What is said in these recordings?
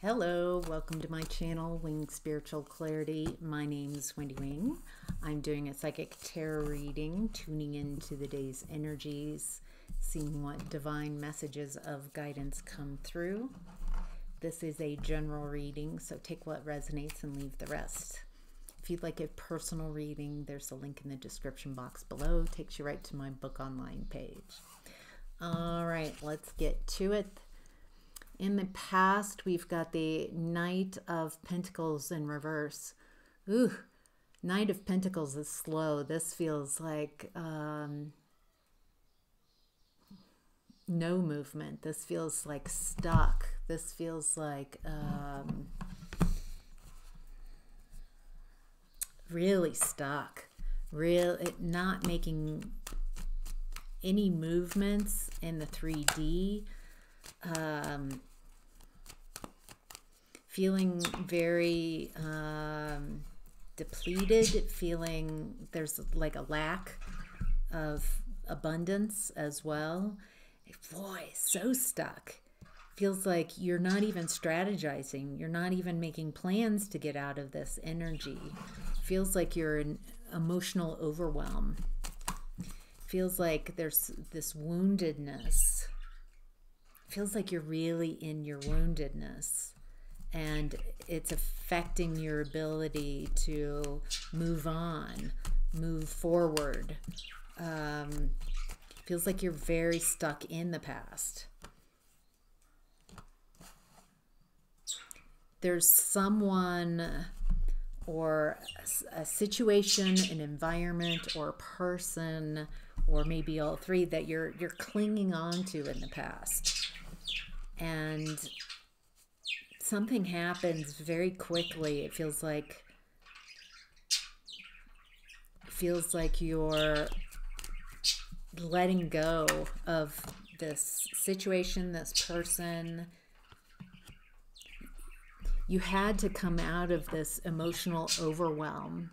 Hello, welcome to my channel, Wing Spiritual Clarity. My name's Wendy Wing. I'm doing a psychic tarot reading, tuning into the day's energies, seeing what divine messages of guidance come through. This is a general reading, so take what resonates and leave the rest. If you'd like a personal reading, there's a link in the description box below. It takes you right to my book online page. All right, let's get to it. In the past, we've got the Knight of Pentacles in reverse. Ooh, Knight of Pentacles is slow. This feels like no movement. This feels like stuck. This feels like really stuck. Not making any movements in the 3D. Feeling very depleted, feeling there's like a lack of abundance as well. Boy, so stuck. Feels like you're not even strategizing. You're not even making plans to get out of this energy. Feels like you're in emotional overwhelm. Feels like there's this woundedness. Feels like you're really in your woundedness, and it's affecting your ability to move on, move forward. Feels like you're very stuck in the past. There's someone or a situation, an environment, or a person, or maybe all three that you're clinging on to in the past. And something happens very quickly. It feels like you're letting go of this situation, this person. You had to come out of this emotional overwhelm,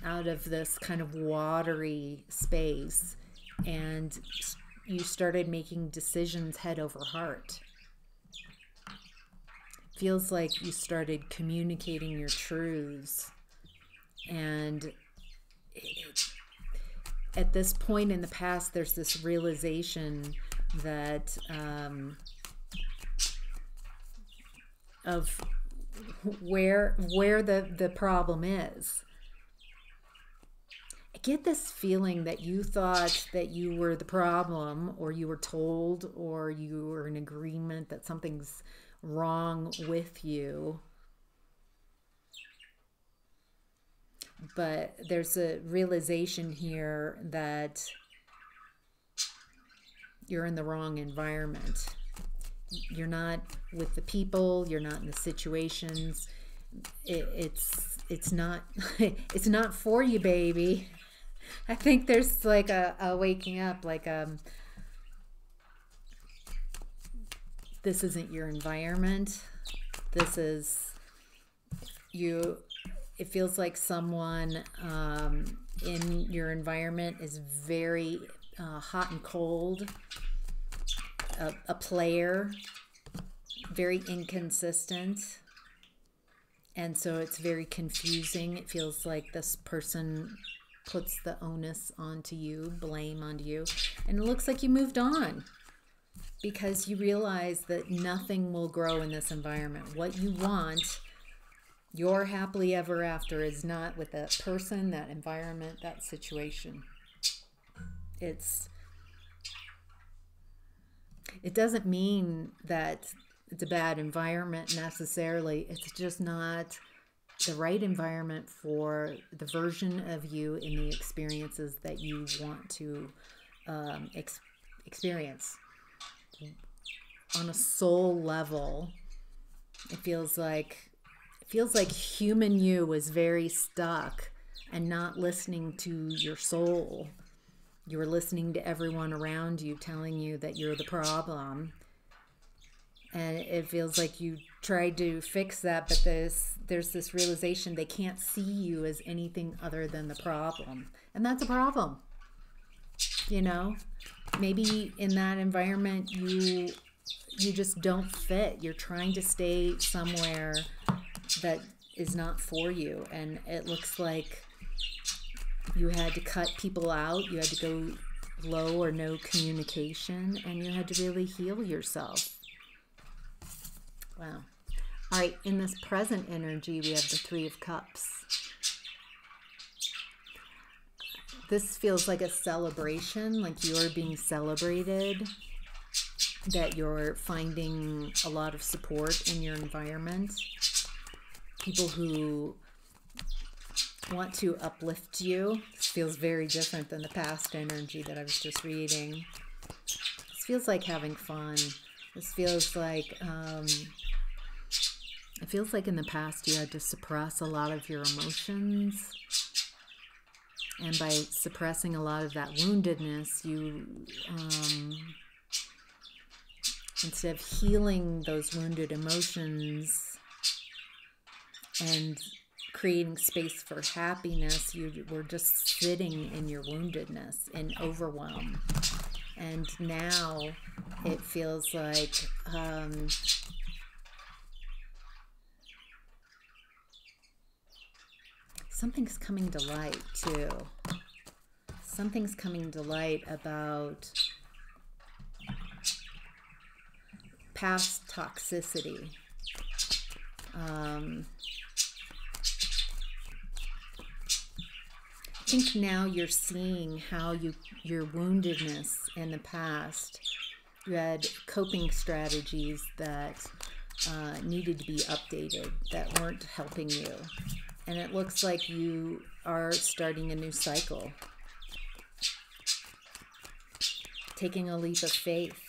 out of this kind of watery space, and you started making decisions head over heart. Feels like you started communicating your truths, and at this point in the past, there's this realization that of where the problem is. I get this feeling that you thought that you were the problem, or you were told, or you were in agreement that something's wrong with you. But there's a realization here that you're in the wrong environment. You're not with the people, you're not in the situations. It's not it's not for you, baby. I think there's like a waking up, like this isn't your environment. This is you. It feels like someone in your environment is very hot and cold, a player, very inconsistent, and so it's very confusing. It feels like this person puts the onus onto you, blame onto you, and it looks like you moved on because you realize that nothing will grow in this environment. What you want, your happily ever after, is not with that person, that environment, that situation. It doesn't mean that it's a bad environment necessarily. It's just not the right environment for the version of you in the experiences that you want to experience. On a soul level, it feels like human you was very stuck and not listening to your soul. You were listening to everyone around you telling you that you're the problem. And it feels like you tried to fix that, but there's this realization they can't see you as anything other than the problem. And that's a problem. You know, maybe in that environment you you just don't fit. You're trying to stay somewhere that is not for you. And it looks like you had to cut people out. You had to go low or no communication, and you had to really heal yourself. Wow. All right, in this present energy, we have the Three of Cups. This feels like a celebration, like you're being celebrated, that you're finding a lot of support in your environment. People who want to uplift you. This feels very different than the past energy that I was just reading. This feels like having fun. This feels like, it feels like in the past you had to suppress a lot of your emotions. And by suppressing a lot of that woundedness, you, instead of healing those wounded emotions and creating space for happiness, you were just sitting in your woundedness, in overwhelm. And now it feels like something's coming to light too. Something's coming to light about past toxicity. I think now you're seeing how your woundedness in the past, you had coping strategies that needed to be updated, that weren't helping you. And it looks like you are starting a new cycle. Taking a leap of faith,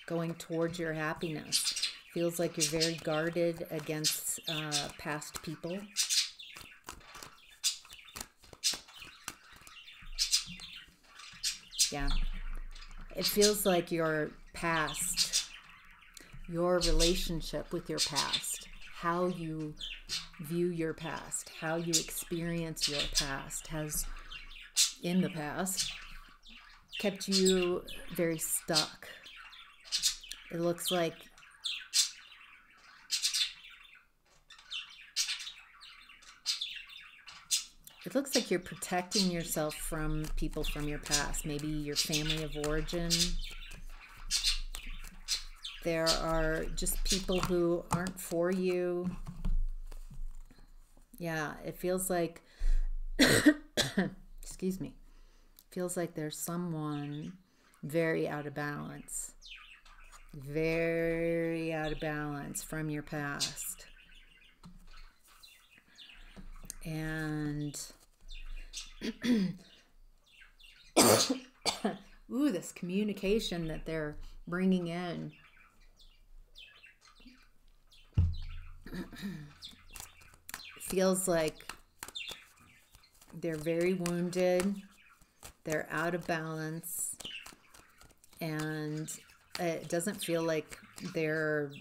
going towards your happiness. Feels like you're very guarded against past people. Yeah. It feels like your past, your relationship with your past, how you view your past, how you experience your past has, in the past, kept you very stuck. It looks like you're protecting yourself from people from your past, maybe your family of origin. There are just people who aren't for you. Yeah, it feels like, excuse me, feels like there's someone very out of balance. Very out of balance from your past. And ooh, this communication that they're bringing in. Feels like they're very wounded, they're out of balance, and it doesn't feel like they're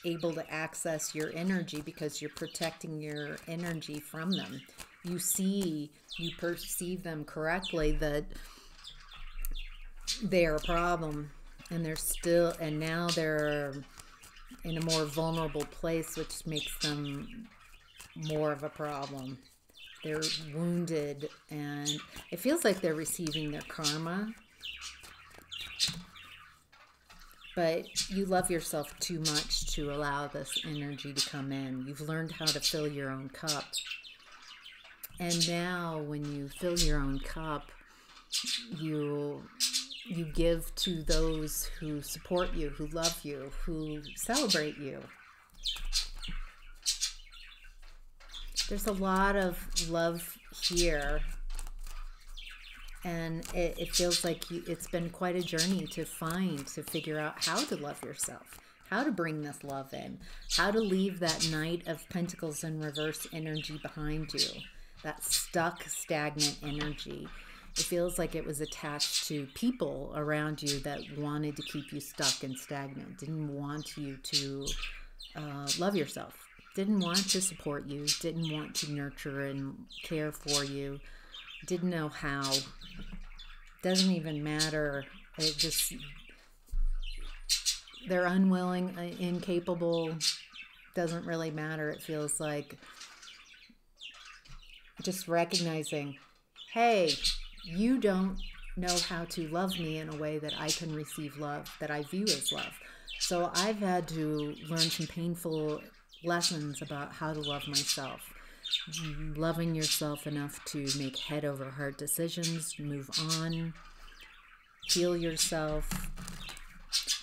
able to access your energy because you're protecting your energy from them. You perceive them correctly, that they're a problem, and now they're in a more vulnerable place, which makes them more of a problem. They're wounded, and it feels like they're receiving their karma. But you love yourself too much to allow this energy to come in. You've learned how to fill your own cup. And now when you fill your own cup, you give to those who support you, who love you, who celebrate you. There's a lot of love here. And it feels like it's been quite a journey to figure out how to love yourself, how to bring this love in, how to leave that Knight of Pentacles in reverse energy behind you, that stuck, stagnant energy. It feels like it was attached to people around you that wanted to keep you stuck and stagnant, didn't want you to love yourself, didn't want to support you, didn't want to nurture and care for you, didn't know how. Doesn't even matter. It just, they're unwilling, incapable, doesn't really matter. It feels like just recognizing, hey, you don't know how to love me in a way that I can receive love, that I view as love. So I've had to learn some painful lessons about how to love myself. Loving yourself enough to make head over heart decisions, move on, heal yourself.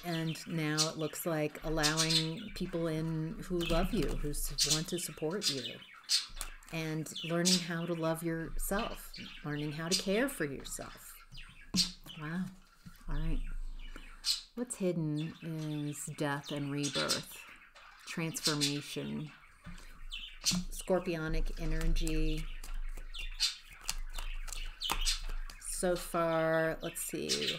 And now it looks like allowing people in who love you, who want to support you. And learning how to love yourself, learning how to care for yourself. Wow. All right. What's hidden is death and rebirth, transformation, scorpionic energy. So far, let's see.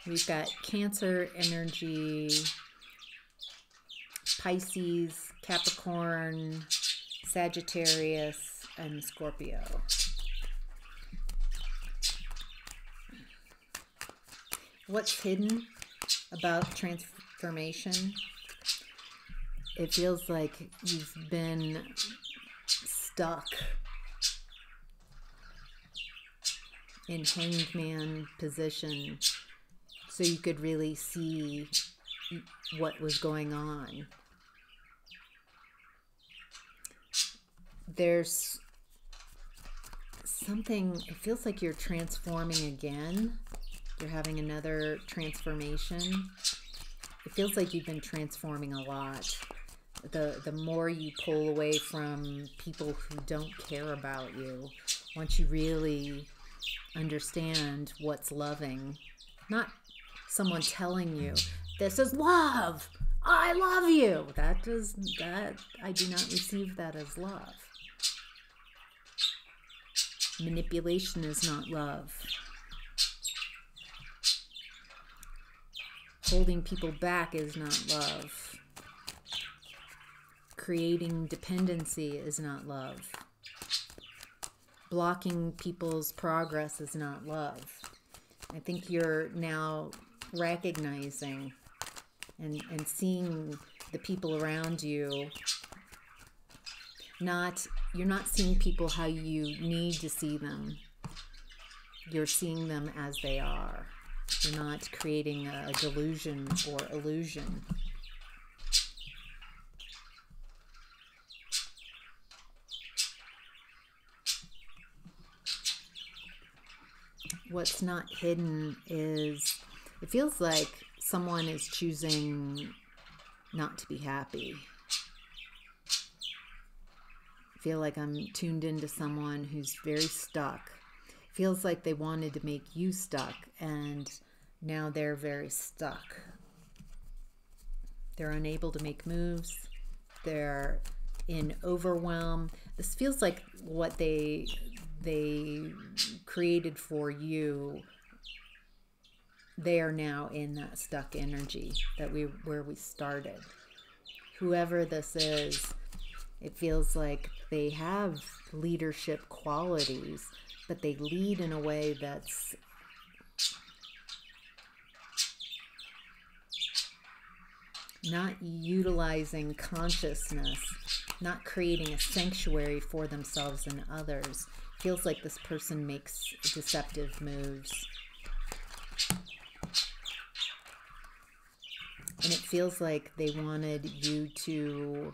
We've got Cancer energy, Pisces, Capricorn, Sagittarius, and Scorpio. What's hidden about transformation? It feels like you've been stuck in hanged man position so you could really see what was going on. There's something, it feels like you're transforming again. You're having another transformation. It feels like you've been transforming a lot. The more you pull away from people who don't care about you, once you really understand what's loving, not someone telling you, this is love, I love you. I do not receive that as love. Manipulation is not love. Holding people back is not love. Creating dependency is not love. Blocking people's progress is not love. I think you're now recognizing and seeing the people around you. You're not seeing people how you need to see them. You're seeing them as they are. You're not creating a delusion or illusion. What's not hidden is, it feels like someone is choosing not to be happy. I feel like I'm tuned into someone who's very stuck. It feels like they wanted to make you stuck, and now they're very stuck. They're unable to make moves. They're in overwhelm. This feels like what they created for you. They are now in that stuck energy where we started. Whoever this is, it feels like they have leadership qualities, but they lead in a way that's not utilizing consciousness, not creating a sanctuary for themselves and others. Feels like this person makes deceptive moves. And it feels like they wanted you to,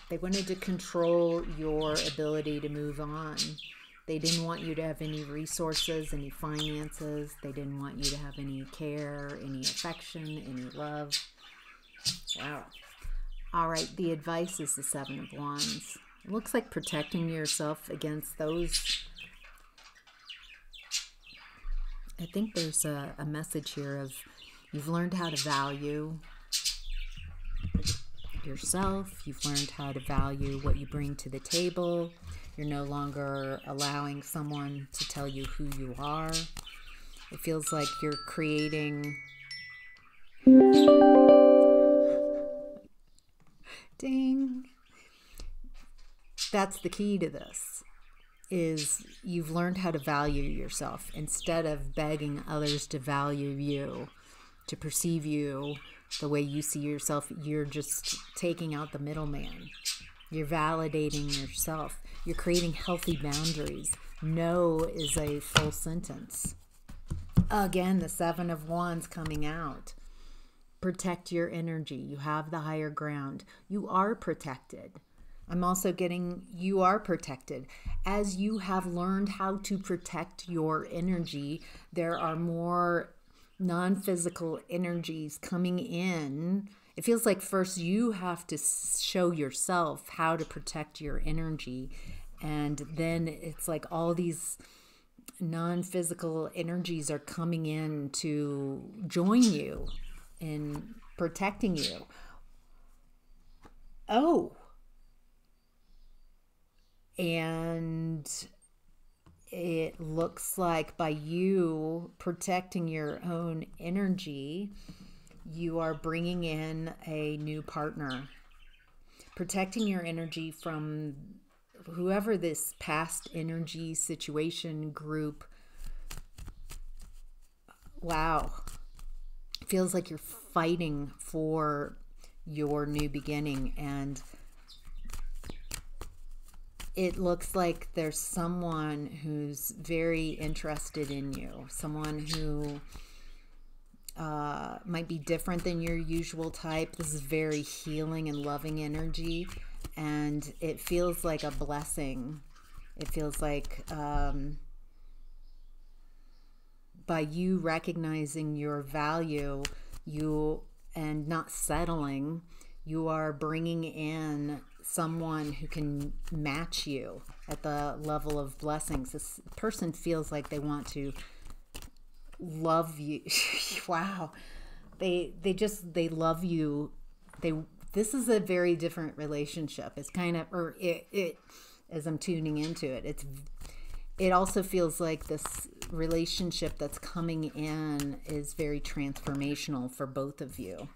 they wanted to control your ability to move on. They didn't want you to have any resources, any finances. They didn't want you to have any care, any affection, any love. Wow. All right, the advice is the Seven of Wands. It looks like protecting yourself against those. I think there's a message here of you've learned how to value yourself. You've learned how to value what you bring to the table. You're no longer allowing someone to tell you who you are. It feels like you're creating... Ding. That's the key to this, is you've learned how to value yourself instead of begging others to value you, to perceive you the way you see yourself. You're just taking out the middleman. You're validating yourself. You're creating healthy boundaries. No is a full sentence. Again, the Seven of Wands coming out. Protect your energy. You have the higher ground. You are protected. I'm also getting you are protected. As you have learned how to protect your energy, there are more non-physical energies coming in. It feels like first you have to show yourself how to protect your energy, and then it's like all these non-physical energies are coming in to join you in protecting you. Oh, and it looks like by you protecting your own energy, you are bringing in a new partner. Protecting your energy from whoever this past energy situation group. Wow. Feels like you're fighting for your new beginning, and it looks like there's someone who's very interested in you, someone who might be different than your usual type. This is very healing and loving energy, and it feels like a blessing. It feels like by you recognizing your value, and not settling, you are bringing in someone who can match you at the level of blessings. This person feels like they want to love you. Wow. They love you. This is a very different relationship. It's kind of, or it as I'm tuning into it, it also feels like this relationship that's coming in is very transformational for both of you.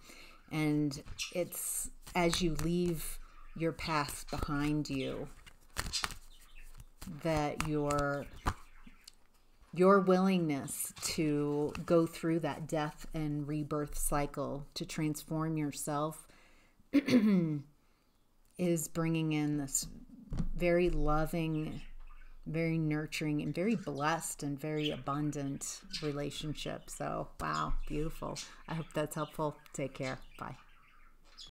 And it's as you leave your past behind you that your willingness to go through that death and rebirth cycle to transform yourself is bringing in this very loving, very nurturing, and very blessed and very abundant relationship. So, wow, beautiful. I hope that's helpful. Take care. Bye.